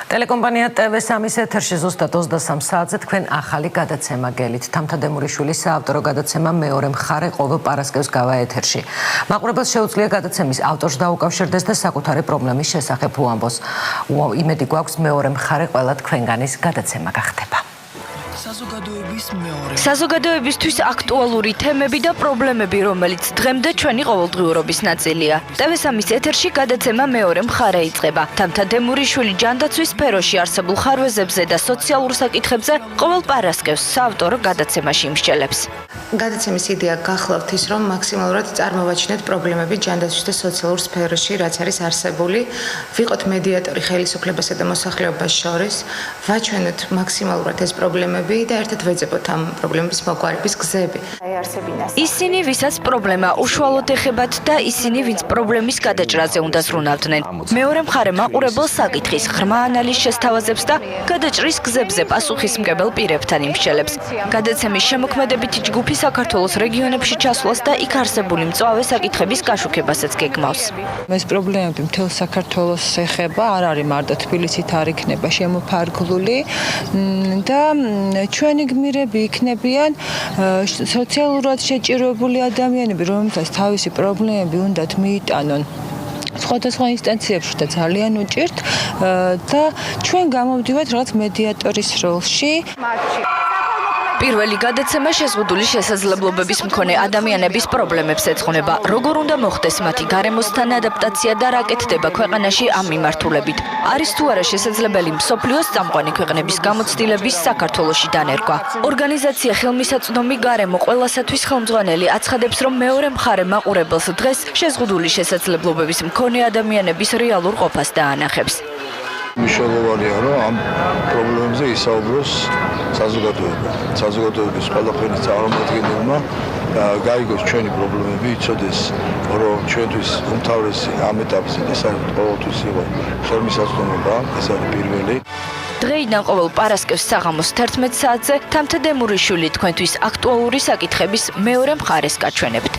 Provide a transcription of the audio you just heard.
ტელეკომპანია TV3-ის ეთერში ზუსტად 23 საათზე თქვენ ახალი გადაცემა გელით. თამთა დემურიშვილის საავტორო გადაცემა მეორე მხარე ყოველ პარასკევს გავა ეთერში. მაყურებელს შეუძლია გადაცემის ავტორს დაუკავშირდეს და საკუთარი პრობლემის შესახებ უამბოს. იმედი გვაქვს მეორე მხარე ყველა თქვენგანის გადაცემა გახდება. საზოგადოებისთვის აქტუალური თემები და პრობლემები, რომელიც დღემდე ჩვენი ყოველდღიურობის ნაწილია. TV3-ის ეთერში გადაცემა მეორე მხარე იწყება. თამთა დემურიშვილი ჯანდაცვის სფეროში არსებულ ხარვეზებზე და სოციალურ საკითხებზე ყოველ პარასკევს საავტორო გადაცემაში იმსჯელებს. გადაცემის იდეა გახლავთ ის, რომ მაქსიმალურად წარმოვაჩინოთ პრობლემები ჯანდაცვის და სოციალურ სფეროში, რაც არის არსებული, ვიყოთ მედიატორი ხელისუფლებასა და მოსახლეობას შორის, ვაჩვენოთ მაქსიმალურად ეს პრობლემები და ერთად ვეძებოთ ამ პრობლემების მოგვარების გზები. ისინი, ვისაც პრობლემა უშუალოდ ეხებათ და ისინი, ვინც პრობლემის გადაჭრაზე უნდა ზრუნავდნენ. მეორე მხარე მაყურებელს საკითხის ღრმა ანალიზს შესთავაზებს და გადაჭრის გზებზე პასუხისმგებელ პირებთან იმსჯელებს. გადაცემის შემოქმედებითი ჯგუფი საქართველოს რეგიონებში ჩასვლას და იქ არსებული მწვავე საკითხების გაშუქებასაც გეგმავს. ეს პრობლემები მთელ საქართველოს ეხება, არ არის მარტო თბილისით, არ იქნება შემოფარგლული და ჩვენი გმირები იქნებიან სოციალურად შეჭირებული ადამიანები, რომელთაც თავისი პრობლემები უნდათ მიიტანონ სხვადასხვა ინსტანციებში და ძალიან უჭირთ და ჩვენ გამოვდივართ რაღაც მედიატორის როლში. პირველი გადაცემა შეზღუდული შესაძლებლობების მქონე ადამიანების პრობლემებს ეძღვნება. როგორ უნდა მოხდეს მათი გარემოსთან ადაპტაცია და რა კეთდება ქვეყანაში ამ მიმართულებით. არის თუ არა შესაძლებელი მსოფლიოს წამყვანი ქვეყნების გამოცდილების საქართველოში დანერგვა. ორგანიზაცია ხელმისაწვდომი გარემო ყველასათვის ხელმძღვანელი აცხადებს, რომ მეორე მხარე მაყურებელს დღეს შეზღუდული შესაძლებლობების მქონე ადამიანების რეალურ ყოფას დაანახებს. მნიშვნელოვანია, რომ ამ პრობლემებზე ისაუბროს საზოგადოება. საზოგადოების ყველაფერი წარმომადგენელმა გაიგოს ჩვენი პრობლემები, იცოდეს, რომ ჩვენთვის უმთავრესი ამ ეტაპზე ეს არის ყოველთვის იყო ხელმისაწვდომობა, ეს არის პირველი. დღეიდან ყოველ პარასკევს საღამოს 11 საათზე თამთა დემურიშვილი თქვენთვის აქტუალური საკითხების მეორე მხარეს გაჩვენებთ.